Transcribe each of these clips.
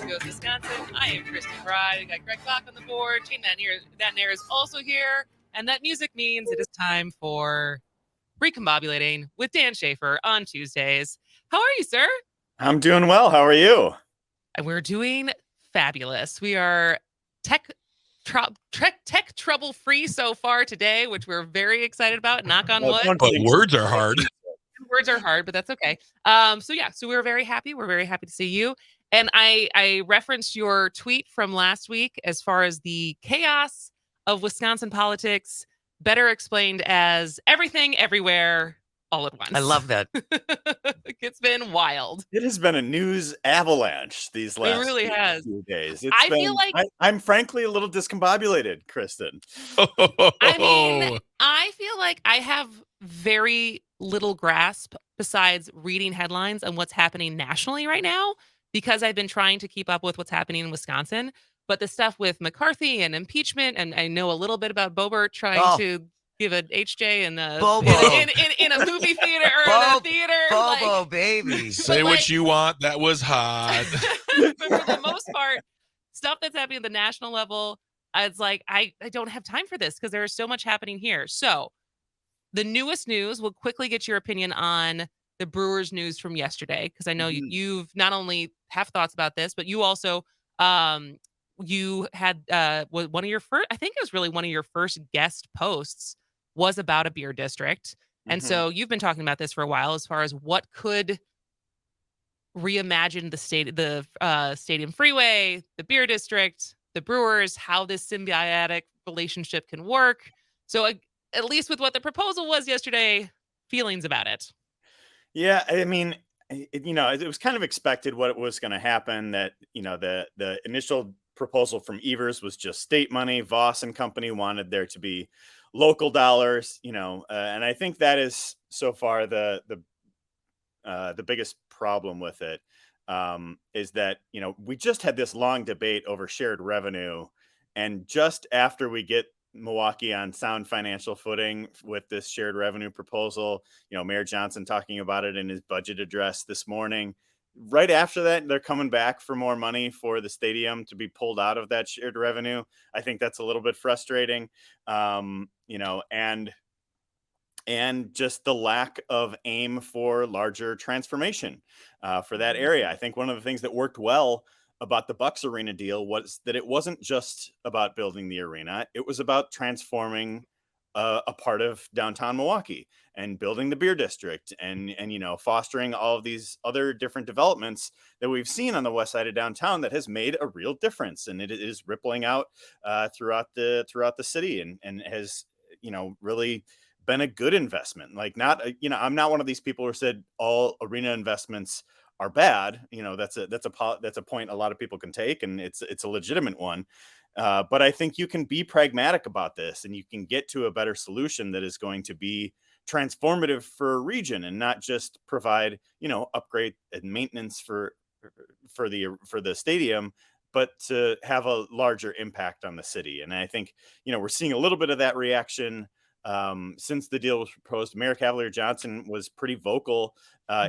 Goes Wisconsin. I am Kristen Bride. We got Greg Bach on the board. Team That Nair is also here. And that music means it is time for Recombobulating with Dan Shafer on Tuesdays. How are you, sir? I'm doing well. How are you? We're doing fabulous. We are tech trouble free so far today, which we're very excited about. Knock on wood. But words are hard. Words are hard, but that's okay. So we're very happy. We're very happy to see you. And I referenced your tweet from last week as far as the chaos of Wisconsin politics, better explained as everything, everywhere, all at once. I love that. It's been wild. It has been a news avalanche these last few days. I feel like I'm frankly a little discombobulated, Kristen. I mean, I feel like I have very little grasp besides reading headlines on what's happening nationally right now because I've been trying to keep up with what's happening in Wisconsin. But the stuff with McCarthy and impeachment, and I know a little bit about Boebert trying to give an HJ in a movie theater or in a theater. Bobo, baby. Say what you want. That was hot. But for the most part, stuff that's happening at the national level, it's like I don't have time for this because there is so much happening here. So the newest news, we'll quickly get your opinion on the Brewers news from yesterday, because I know you've not only have thoughts about this, but you also you had one of your first, I think it was really one of your first guest posts was about a beer district. And so you've been talking about this for a while as far as what could reimagine the Stadium Freeway, the beer district, the Brewers, how this symbiotic relationship can work. So at least with what the proposal was yesterday, feelings about it. Yeah, I mean, it was kind of expected what was going to happen, that, the initial proposal from Evers was just state money. Voss and company wanted there to be local dollars, and I think that is so far the biggest problem with it, is that, we just had this long debate over shared revenue. And just after we get Milwaukee on sound financial footing with this shared revenue proposal, Mayor Johnson talking about it in his budget address this morning, right after that, they're coming back for more money for the stadium to be pulled out of that shared revenue. I think that's a little bit frustrating, and just the lack of aim for larger transformation for that area. I think one of the things that worked well about the Bucks Arena deal was that it wasn't just about building the arena. It was about transforming a part of downtown Milwaukee and building the beer district and fostering all of these other different developments that we've seen on the west side of downtown that has made a real difference. And it is rippling out throughout the city and has, really been a good investment. Like, not, I'm not one of these people who said all arena investments are bad. That's a point a lot of people can take, and it's a legitimate one. But I think you can be pragmatic about this, and you can get to a better solution that is going to be transformative for a region and not just provide, upgrade and maintenance for the stadium, but to have a larger impact on the city. And I think, we're seeing a little bit of that reaction since the deal was proposed. Mayor Cavalier Johnson was pretty vocal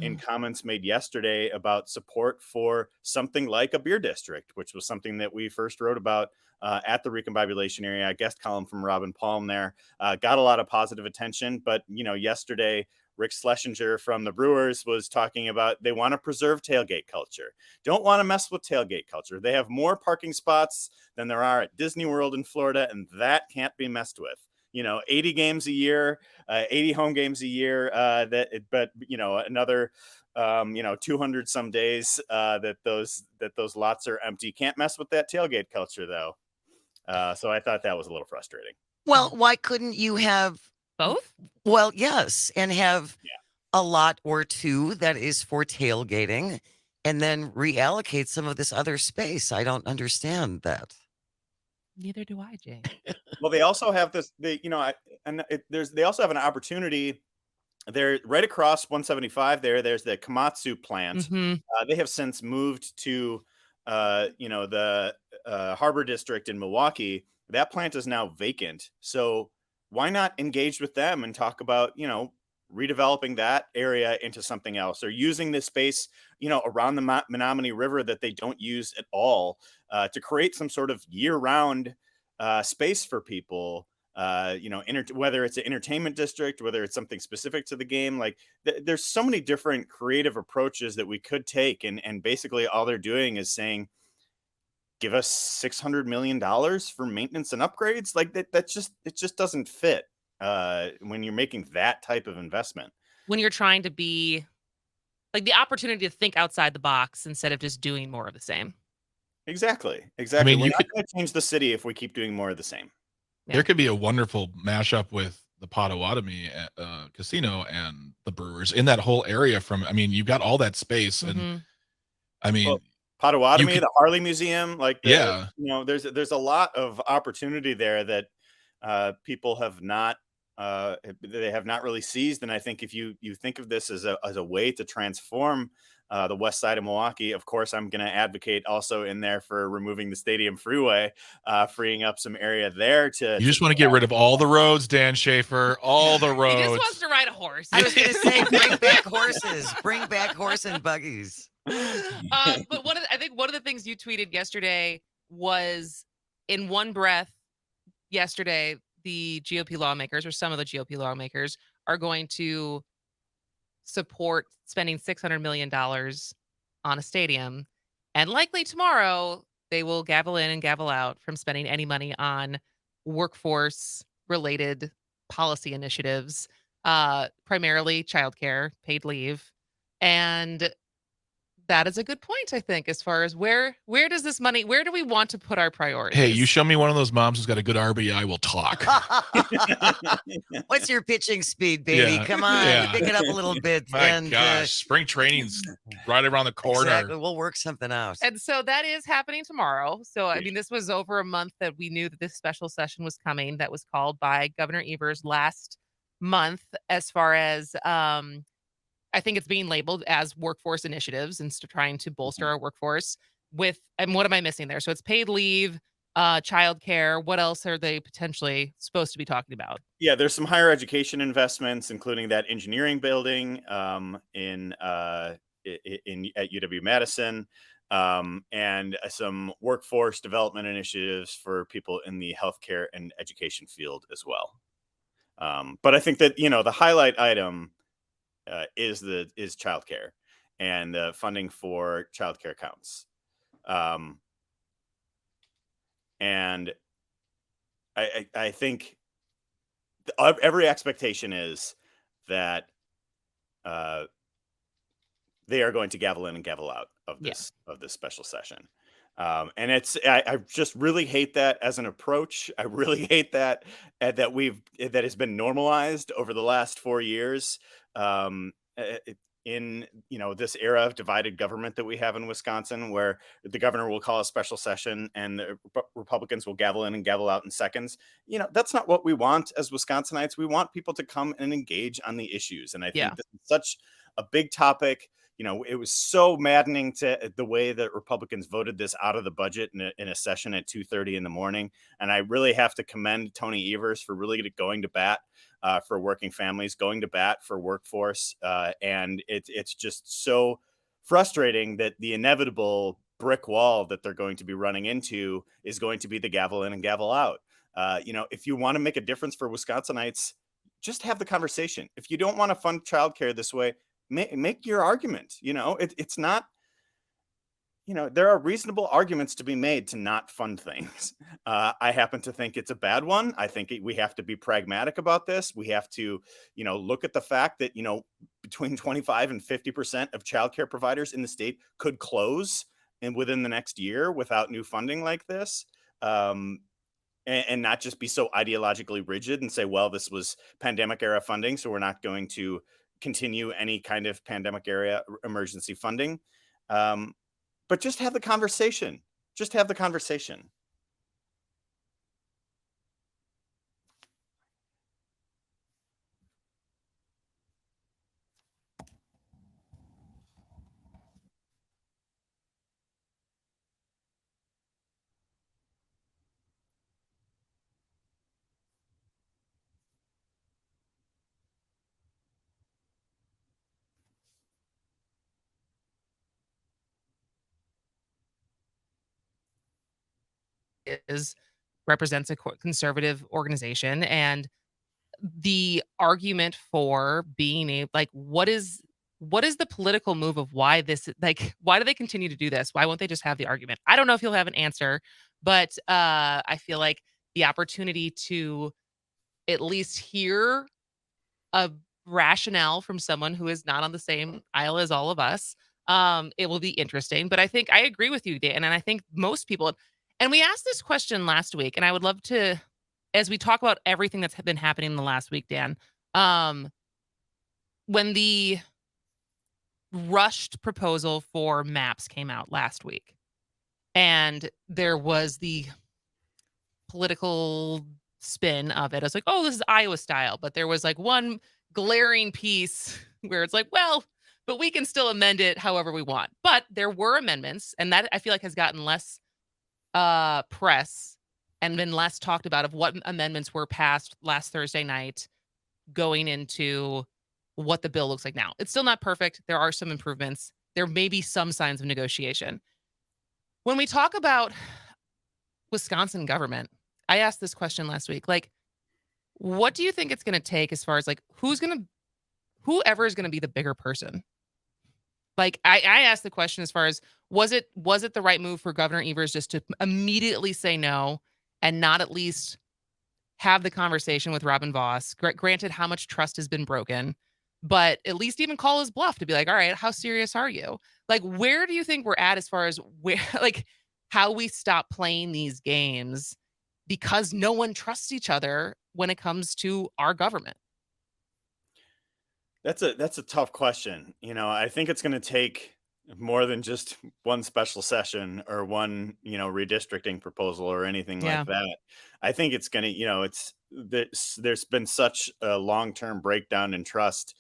in comments made yesterday about support for something like a beer district, which was something that we first wrote about at the Recombobulation area. A guest column from Robin Palm there got a lot of positive attention. But, yesterday, Rick Schlesinger from the Brewers was talking about they want to preserve tailgate culture. Don't want to mess with tailgate culture. They have more parking spots than there are at Disney World in Florida, and that can't be messed with. 80 games a year, 80 home games a year, another 200 some days that those lots are empty. Can't mess with that tailgate culture, though. So I thought that was a little frustrating. Well, why couldn't you have both? Well, yes, and have a lot or two that is for tailgating, and then reallocate some of this other space. I don't understand that. Neither do I, Jay. Well, they also have this, they also have an opportunity there right across 175 there. There's the Komatsu plant. They have since moved to, the Harbor District in Milwaukee. That plant is now vacant. So why not engage with them and talk about, redeveloping that area into something else, or using this space, around the Menominee River that they don't use at all, to create some sort of year-round space for people. Whether it's an entertainment district, whether it's something specific to the game, like there's so many different creative approaches that we could take, and basically all they're doing is saying, give us $600 million for maintenance and upgrades. Like it just doesn't fit when you're making that type of investment. When you're trying to be like the opportunity to think outside the box instead of just doing more of the same. Exactly. I mean, We're you not could going to change the city if we keep doing more of the same. there could be a wonderful mashup with the Potawatomi casino and the Brewers in that whole area. I mean, you've got all that space, and Mhm. I mean, Well, Potawatomi, could- the Harley Museum, like Yeah. there's a lot of opportunity there that people have not they have not really seized. And I think if you think of this as a way to transform the west side of Milwaukee, of course, I'm going to advocate also in there for removing the stadium freeway, freeing up some area there to. You just want to get rid of all the roads, Dan Shafer, all the roads. He just wants to ride a horse. I was going to say, bring back horses, bring back horse and buggies. But I think one of the things you tweeted yesterday was, in one breath, yesterday, the GOP lawmakers, or some of the GOP lawmakers, are going to support spending $600 million on a stadium. And likely tomorrow, they will gavel in and gavel out from spending any money on workforce related policy initiatives, primarily childcare, paid leave. And that is a good point, I think, as far as where does this money, where do we want to put our priorities? Hey, you show me one of those moms who's got a good RBI, we'll talk. What's your pitching speed, baby? Yeah. Come on, Yeah. pick it up a little bit. My gosh, spring training's right around the corner. Exactly. We'll work something out. And so that is happening tomorrow. So, I mean, this was over a month that we knew that this special session was coming, that was called by Governor Evers last month, as far as I think it's being labeled as workforce initiatives and trying to bolster our workforce with, and what am I missing there? So it's paid leave, childcare. What else are they potentially supposed to be talking about? Yeah, there's some higher education investments, including that engineering building in at UW Madison, and some workforce development initiatives for people in the healthcare and education field as well. But I think that the highlight item is childcare, and the funding for childcare counts. And I think every expectation is that they are going to gavel in and gavel out of this special session. And I just really hate that as an approach. I really hate that that has been normalized over the last 4 years. In this era of divided government that we have in Wisconsin, where the governor will call a special session and the Republicans will gavel in and gavel out in seconds. That's not what we want as Wisconsinites. We want people to come and engage on the issues. And I think this is such a big topic. It was so maddening to the way that Republicans voted this out of the budget in a session at 2:30 in the morning. And I really have to commend Tony Evers for really going to bat for working families, going to bat for workforce. And it's just so frustrating that the inevitable brick wall that they're going to be running into is going to be the gavel in and gavel out. If you want to make a difference for Wisconsinites, just have the conversation. If you don't want to fund childcare this way, make your argument. It's not, there are reasonable arguments to be made to not fund things. I happen to think it's a bad one. I think we have to be pragmatic about this. We have to, look at the fact that, between 25 and 50% of childcare providers in the state could close within the next year without new funding like this. And not just be so ideologically rigid and say, well, this was pandemic era funding, so we're not going to continue any kind of pandemic era emergency funding. But just have the conversation. Just have the conversation. represents a conservative organization, and the argument for being what is the political move of why this, why do they continue to do this? Why won't they just have the argument? I don't know if you'll have an answer, but I feel like the opportunity to at least hear a rationale from someone who is not on the same aisle as all of us, it will be interesting. But I think I agree with you, Dan, and I think most people, and we asked this question last week, and I would love to, as we talk about everything that's been happening in the last week, Dan, when the rushed proposal for maps came out last week, and there was the political spin of it. I was like, oh, this is Iowa style. But there was like one glaring piece where it's like, well, but we can still amend it however we want. But there were amendments, and that I feel like has gotten less press and been less talked about, of what amendments were passed last Thursday night going into what the bill looks like now. It's still not perfect. There are some improvements. There may be some signs of negotiation. When we talk about Wisconsin government, I asked this question last week. Like, what do you think it's going to take as far as like whoever is going to be the bigger person? Like, I asked the question as far as was it the right move for Governor Evers just to immediately say no and not at least have the conversation with Robin Voss? Granted, how much trust has been broken, but at least even call his bluff to be like, all right, how serious are you? Like, where do you think we're at as far as where, like, how we stop playing these games because no one trusts each other when it comes to our government? That's a tough question. I think it's going to take more than just one special session or one, redistricting proposal or anything Yeah. like that. I think it's going to, there's been such a long-term breakdown in trust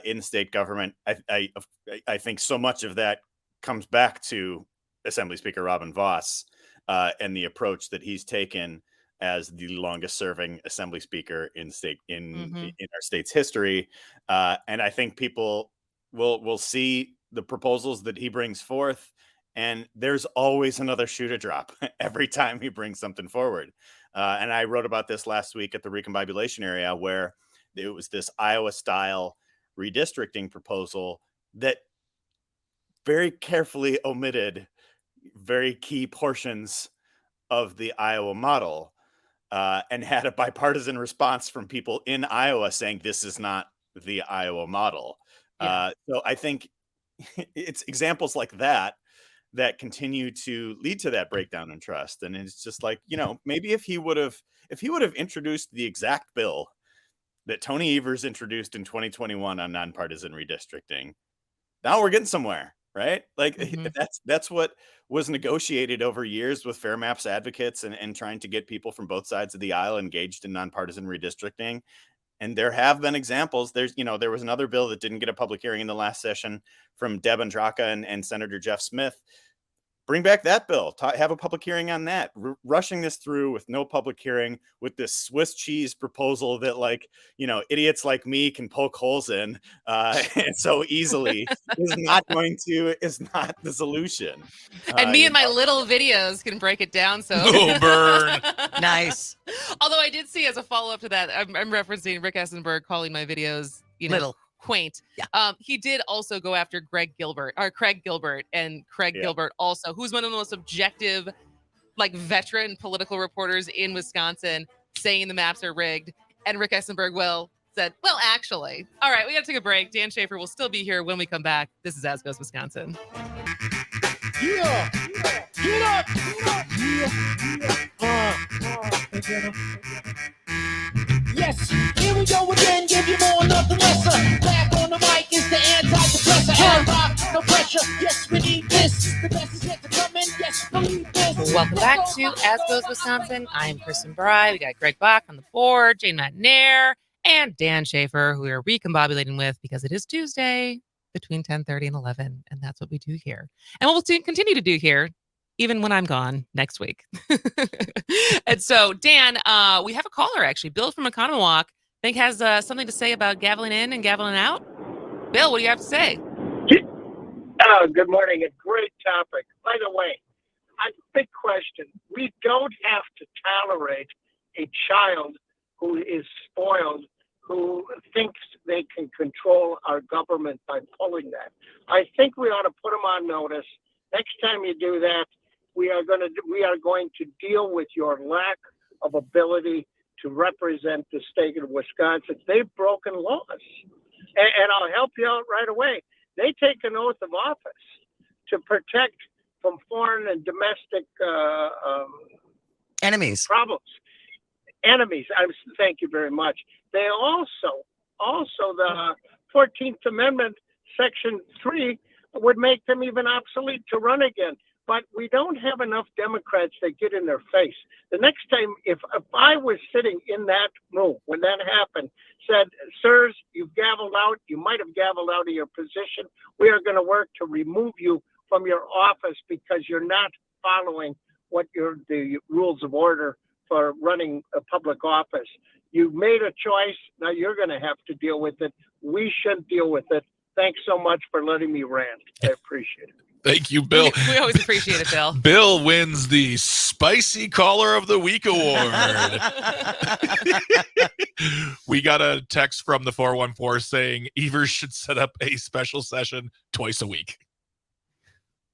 in state government. I think so much of that comes back to Assembly Speaker Robin Voss and the approach that he's taken as the longest serving assembly speaker in our state's history. And I think people will see the proposals that he brings forth, and there's always another shoe to drop every time he brings something forward. And I wrote about this last week at the Recombobulation area, where it was this Iowa style redistricting proposal that very carefully omitted very key portions of the Iowa model, and had a bipartisan response from people in Iowa saying this is not the Iowa model. Yeah. So I think it's examples like that that continue to lead to that breakdown in trust. And it's just like, maybe if he would have introduced the exact bill that Tony Evers introduced in 2021 on nonpartisan redistricting, now we're getting somewhere. Right? Like that's what was negotiated over years with Fair Maps advocates and trying to get people from both sides of the aisle engaged in nonpartisan redistricting. And there have been examples. There was another bill that didn't get a public hearing in the last session from Deb Andraka and Senator Jeff Smith. Bring back that bill. Have a public hearing on that. Rushing this through with no public hearing, with this Swiss cheese proposal that, idiots like me can poke holes in so easily is not the solution. And me and my little videos can break it down. So Oh, burn. Nice. Although I did see, as a follow up to that, I'm referencing Rick Essenberg calling my videos, Little. quaint. Yeah. He did also go after Craig Gilbert, and Craig Gilbert also, who's one of the most objective, veteran political reporters in Wisconsin, saying the maps are rigged. And Rick Essenberg said, well, actually. All right, we got to take a break. Dan Shafer will still be here when we come back. This is As Goes Wisconsin. Yeah. Get up. Yes, here we go again, give you more, nothing lesser. Back on the mic is the antidepressant. And rock, no pressure, yes, we need this. The best is yet to come in, yes, believe this. Welcome back to As Goes Wisconsin. I'm Kristen Bry. We got Greg Bach on the board, Jane Matnair, and Dan Shafer, who we are recombobulating with because it is Tuesday between 10:30 and 11, and that's what we do here. And what we'll continue to do here, even when I'm gone next week. And so, Dan, we have a caller, actually. Bill from Economowalk, I think has something to say about gaveling in and gaveling out. Bill, what do you have to say? Good morning. A great topic. By the way, big question. We don't have to tolerate a child who is spoiled, who thinks they can control our government by pulling that. I think we ought to put them on notice. Next time you do that, we are going to deal with your lack of ability to represent the state of Wisconsin. They've broken laws, and I'll help you out right away. They take an oath of office to protect from foreign and domestic Enemies. problems. Enemies. Thank you very much. They also the 14th Amendment, Section 3, would make them even obsolete to run again. But we don't have enough Democrats that get in their face. The next time, if I was sitting in that room when that happened, said, sirs, you've gavelled out, you might have gavelled out of your position. We are going to work to remove you from your office because you're not following the rules of order for running a public office. You made a choice. Now you're going to have to deal with it. We should deal with it. Thanks so much for letting me rant. I appreciate it. Thank you, Bill. We always appreciate it, Bill. Bill wins the Spicy Caller of the Week award. We got a text from the 414 saying Evers should set up a special session twice a week.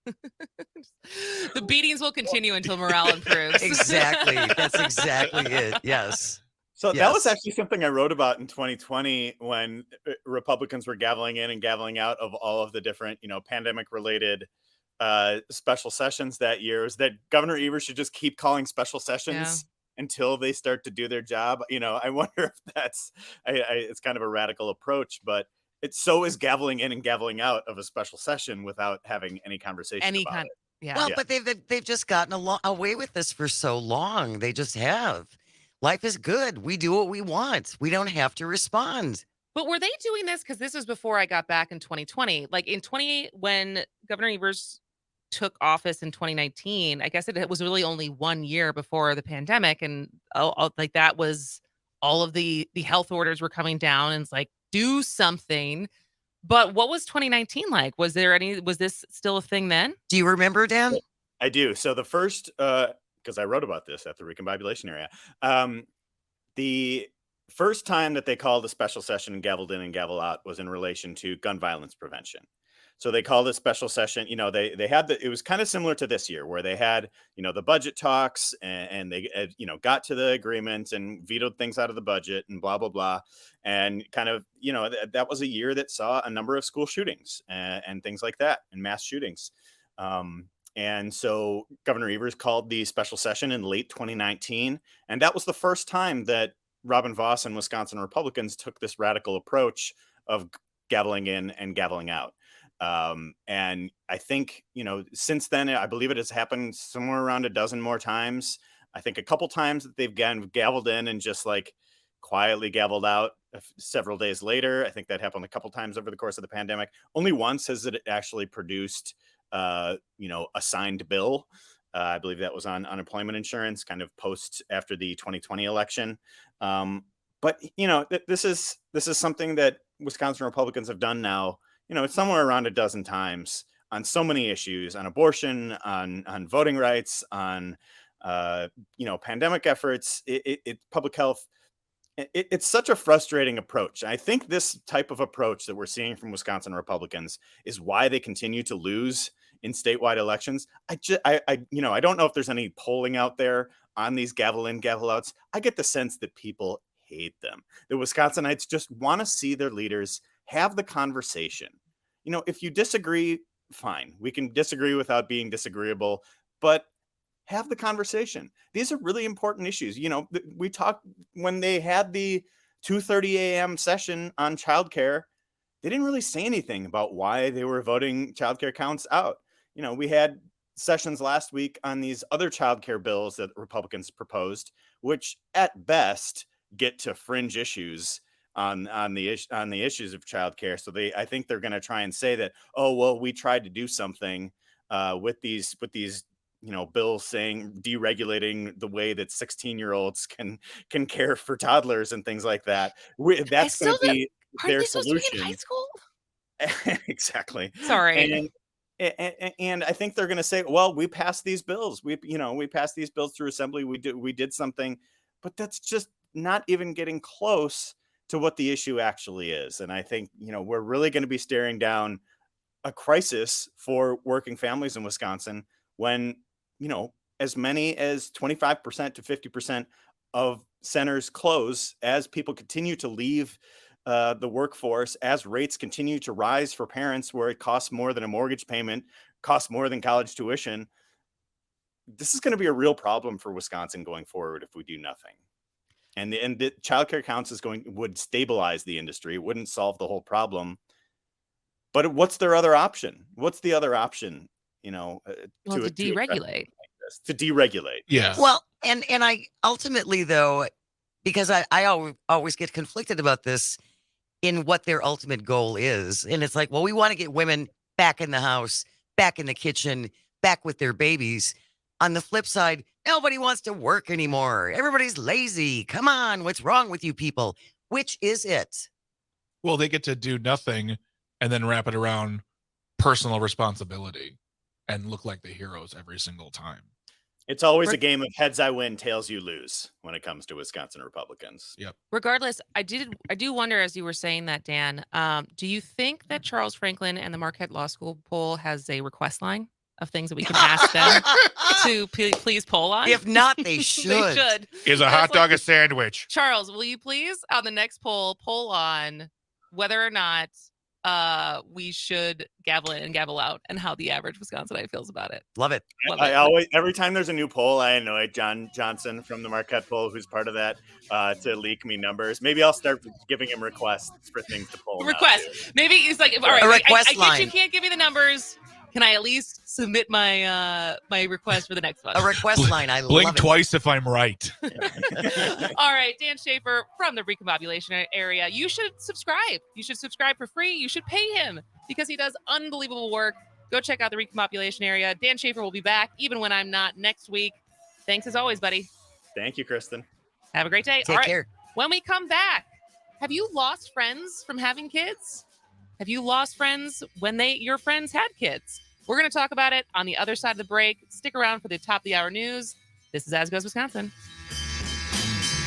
The beatings will continue until morale improves. Exactly. That's exactly it. Yes. So that Yes. was actually something I wrote about in 2020 when Republicans were gaveling in and gaveling out of all of the different, pandemic-related special sessions that year, is that Governor Evers should just keep calling special sessions until they start to do their job. I wonder if that's it's kind of a radical approach, but so is gaveling in and gaveling out of a special session without having any conversation about it. Yeah. Well, but they've just gotten away with this for so long. They just have. Life is good. We do what we want. We don't have to respond. But were they doing this? Because this was before I got back in 2020. Like in when Governor Evers took office in 2019, I guess it was really only 1 year before the pandemic. And like that was all of the health orders were coming down, and it's like, do something. But what was 2019 like? Was this still a thing then? Do you remember, Dan? I do. So the first, because I wrote about this at the Recombobulation area, the first time that they called a special session and gavelled in and gavel out was in relation to gun violence prevention. So they called a special session. They had it was kind of similar to this year, where they had the budget talks and they got to the agreement and vetoed things out of the budget and blah blah blah, and kind of that was a year that saw a number of school shootings and things like that, and mass shootings. And so Governor Evers called the special session in late 2019, and that was the first time that Robin Vos and Wisconsin Republicans took this radical approach of gaveling in and gaveling out. And I think, since then, I believe it has happened somewhere around a dozen more times. I think a couple times that they've gavelled in and just like quietly gavelled out several days later. I think that happened a couple times over the course of the pandemic. Only once has it actually produced, a signed bill. I believe that was on unemployment insurance, kind of after the 2020 election. But this is something that Wisconsin Republicans have done now. It's somewhere around a dozen times on so many issues, on abortion, on voting rights, on pandemic efforts, public health. It's such a frustrating approach. I think this type of approach that we're seeing from Wisconsin Republicans is why they continue to lose in statewide elections. I don't know if there's any polling out there on these gavel in, gavel outs. I get the sense that people hate them. The Wisconsinites just want to see their leaders have the conversation. If you disagree, fine. We can disagree without being disagreeable, but have the conversation. These are really important issues. We talked when they had the 2:30 a.m. session on childcare. They didn't really say anything about why they were voting childcare counts out. We had sessions last week on these other childcare bills that Republicans proposed, which at best get to fringe issues on the issues of childcare. So I think they're going to try and say that, oh well, we tried to do something with these bills saying deregulating the way that 16-year-olds can care for toddlers and things like that. That's going to be their solution. High school? Exactly. Sorry. And I think they're going to say, well, we passed these bills. We passed these bills through assembly. We did something, but that's just not even getting close to what the issue actually is. And I think, we're really going to be staring down a crisis for working families in Wisconsin when, as many as 25% to 50% of centers close as people continue to leave the workforce, as rates continue to rise for parents where it costs more than a mortgage payment, costs more than college tuition. This is going to be a real problem for Wisconsin going forward if we do nothing. And the childcare counts would stabilize the industry. It wouldn't solve the whole problem. But what's their other option? What's the other option? To deregulate. To deregulate. Yeah. Well, and I ultimately, though, because I always get conflicted about this in what their ultimate goal is. And it's like, well, we want to get women back in the house, back in the kitchen, back with their babies. On the flip side, nobody wants to work anymore. Everybody's lazy. Come on, what's wrong with you people? Which is it? Well, they get to do nothing and then wrap it around personal responsibility and look like the heroes every single time. It's always a game of heads I win, tails you lose when it comes to Wisconsin Republicans. Yep. Regardless, I do wonder, as you were saying that, Dan, do you think that Charles Franklin and the Marquette Law School poll has a request line of things that we can ask them to please poll on? If not, they should. They should. Is a hot dog a sandwich? Charles, will you please, on the next poll on whether or not we should gavel in and gavel out, and how the average Wisconsinite feels about it? Love it. I always, every time there's a new poll, I annoy John Johnson from the Marquette poll, who's part of that, to leak me numbers. Maybe I'll start giving him requests for things to poll. Maybe he's like, all right, A request I get line. you can't give me the numbers. Can I at least submit my my request for the next one? A request line. I Blink love it. twice if I'm right. All right, Dan Shafer from the Recombobulation area. You should subscribe. You should subscribe for free. You should pay him because he does unbelievable work. Go check out the Recombobulation area. Dan Shafer will be back even when I'm not next week. Thanks as always, buddy. Thank you, Kristen. Have a great day. Take care. When we come back, have you lost friends from having kids? Have you lost friends when your friends had kids? We're going to talk about it on the other side of the break. Stick around for the top of the hour news. This is As Goes Wisconsin.